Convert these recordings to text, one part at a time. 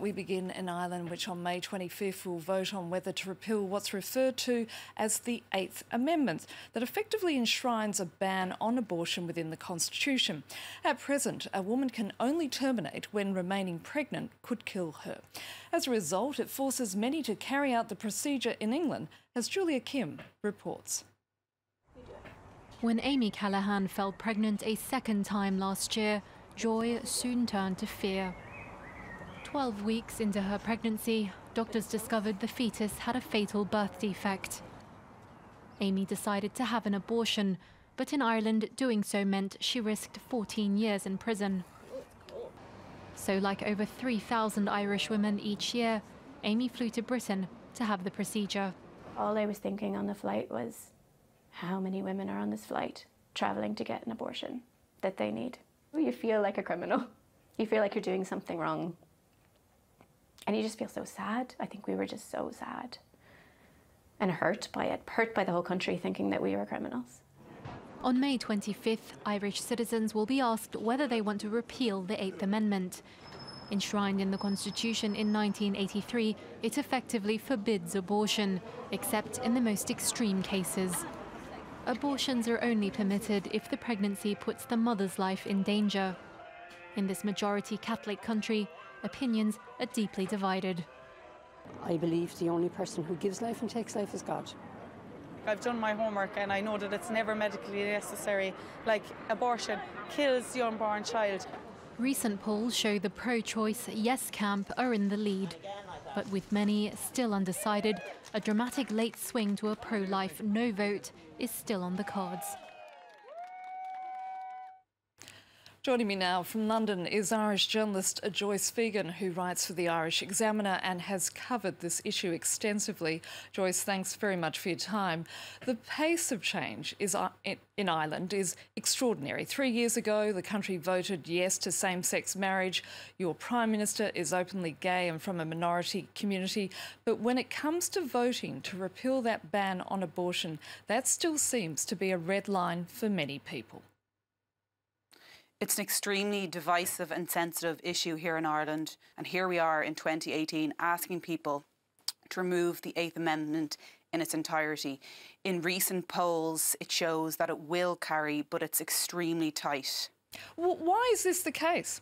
We begin in Ireland, which on May 25th will vote on whether to repeal what's referred to as the Eighth Amendment, that effectively enshrines a ban on abortion within the Constitution. At present, a woman can only terminate when remaining pregnant could kill her. As a result, it forces many to carry out the procedure in England, as Julia Kim reports. When Amy Callaghan fell pregnant a second time last year, joy soon turned to fear. 12 weeks into her pregnancy, doctors discovered the fetus had a fatal birth defect. Amy decided to have an abortion, but in Ireland, doing so meant she risked 14 years in prison. So like over 3,000 Irish women each year, Amy flew to Britain to have the procedure. All I was thinking on the flight was, how many women are on this flight travelling to get an abortion that they need? You feel like a criminal. You feel like you're doing something wrong. And you just feel so sad. I think we were just so sad and hurt by it, hurt by the whole country thinking that we were criminals. On May 25th, Irish citizens will be asked whether they want to repeal the Eighth Amendment. Enshrined in the Constitution in 1983, it effectively forbids abortion, except in the most extreme cases. Abortions are only permitted if the pregnancy puts the mother's life in danger. In this majority Catholic country, opinions are deeply divided. I believe the only person who gives life and takes life is God. I've done my homework and I know that it's never medically necessary. Like, abortion kills the unborn child. Recent polls show the pro-choice yes camp are in the lead. But with many still undecided, a dramatic late swing to a pro-life no vote is still on the cards. Joining me now from London is Irish journalist Joyce Fegan, who writes for the Irish Examiner and has covered this issue extensively. Joyce, thanks very much for your time. The pace of change in Ireland is extraordinary. 3 years ago, the country voted yes to same-sex marriage. Your Prime Minister is openly gay and from a minority community. But when it comes to voting to repeal that ban on abortion, that still seems to be a red line for many people. It's an extremely divisive and sensitive issue here in Ireland, and here we are in 2018 asking people to remove the Eighth Amendment in its entirety. In recent polls, it shows that it will carry, but it's extremely tight. Well, why is this the case?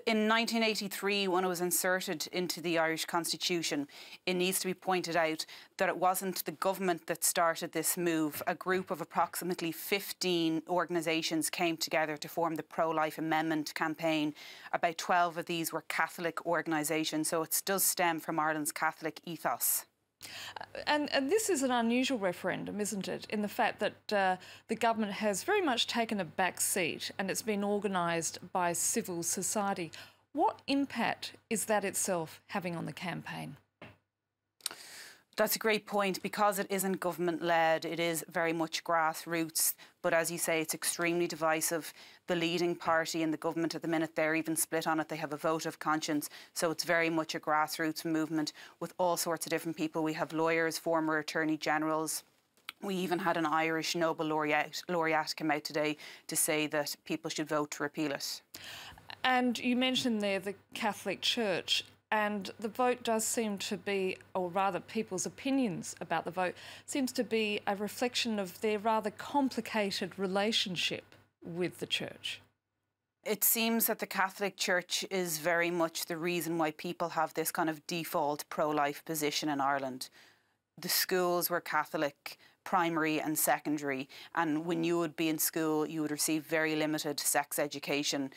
In 1983, when it was inserted into the Irish Constitution, it needs to be pointed out that it wasn't the government that started this move. A group of approximately 15 organisations came together to form the Pro-Life Amendment campaign. About 12 of these were Catholic organisations, so it does stem from Ireland's Catholic ethos. And this is an unusual referendum, isn't it, in the fact that the government has very much taken a back seat and it's been organised by civil society. What impact is that itself having on the campaign? That's a great point. Because it isn't government-led, it is very much grassroots. But as you say, it's extremely divisive. The leading party in the government at the minute, they're even split on it. They have a vote of conscience. So it's very much a grassroots movement with all sorts of different people. We have lawyers, former attorney generals. We even had an Irish Nobel laureate come out today to say that people should vote to repeal it. And you mentioned there the Catholic Church. And the vote does seem to be, or rather people's opinions about the vote, seems to be a reflection of their rather complicated relationship with the Church. It seems that the Catholic Church is very much the reason why people have this kind of default pro-life position in Ireland. The schools were Catholic, primary and secondary, and when you would be in school you would receive very limited sex education.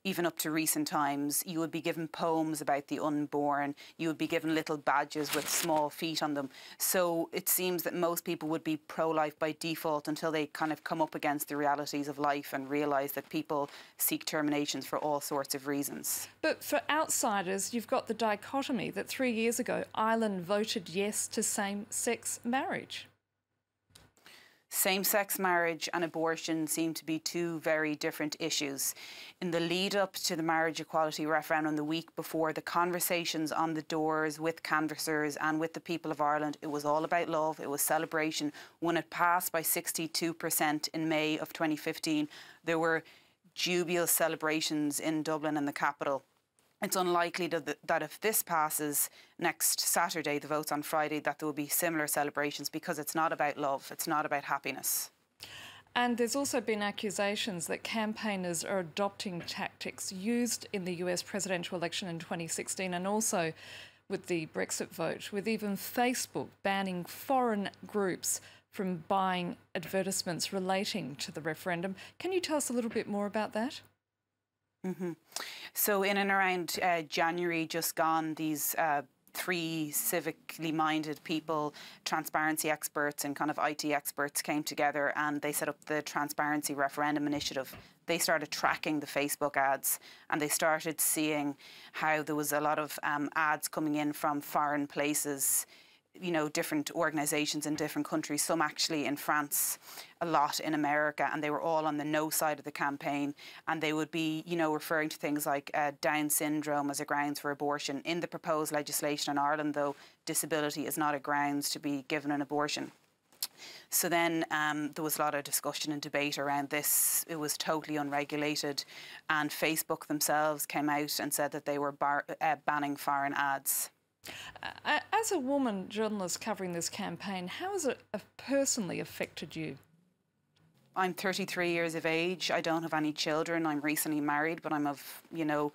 Even up to recent times, you would be given poems about the unborn, you would be given little badges with small feet on them. So it seems that most people would be pro-life by default until they kind of come up against the realities of life and realise that people seek terminations for all sorts of reasons. But for outsiders, you've got the dichotomy that 3 years ago Ireland voted yes to same-sex marriage. Same-sex marriage and abortion seem to be two very different issues. In the lead-up to the marriage equality referendum the week before, the conversations on the doors with canvassers and with the people of Ireland, it was all about love, it was celebration. When it passed by 62% in May of 2015, there were jubilant celebrations in Dublin and the capital. it's unlikely that if this passes next Saturday, the vote's on Friday, that there will be similar celebrations, because it's not about love, it's not about happiness. And there's also been accusations that campaigners are adopting tactics used in the US presidential election in 2016 and also with the Brexit vote, with even Facebook banning foreign groups from buying advertisements relating to the referendum. Can you tell us a little bit more about that? So in and around January just gone, these 3 civically minded people, transparency experts and kind of IT experts, came together and they set up the Transparency Referendum Initiative. They started tracking the Facebook ads, and they started seeing how there was a lot of ads coming in from foreign places, you know, different organisations in different countries, some actually in France, a lot in America, and they were all on the no side of the campaign, and they would be, you know, referring to things like Down syndrome as a grounds for abortion. In the proposed legislation in Ireland, though, disability is not a grounds to be given an abortion. So then there was a lot of discussion and debate around this. It was totally unregulated, and Facebook themselves came out and said that they were banning foreign ads. As a woman journalist covering this campaign, how has it personally affected you? I'm 33 years of age. I don't have any children. I'm recently married, but I'm of, you know,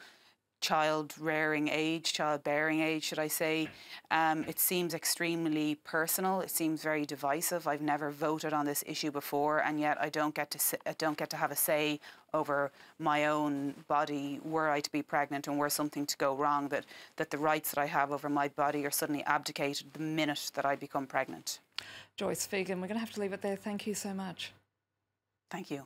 childbearing age, should I say. It seems extremely personal. It seems very divisive. I've never voted on this issue before, and yet I don't get to have a say over my own body were I to be pregnant and were something to go wrong, that the rights that I have over my body are suddenly abdicated the minute that I become pregnant. Joyce Fegan, we're going to have to leave it there. Thank you so much. Thank you.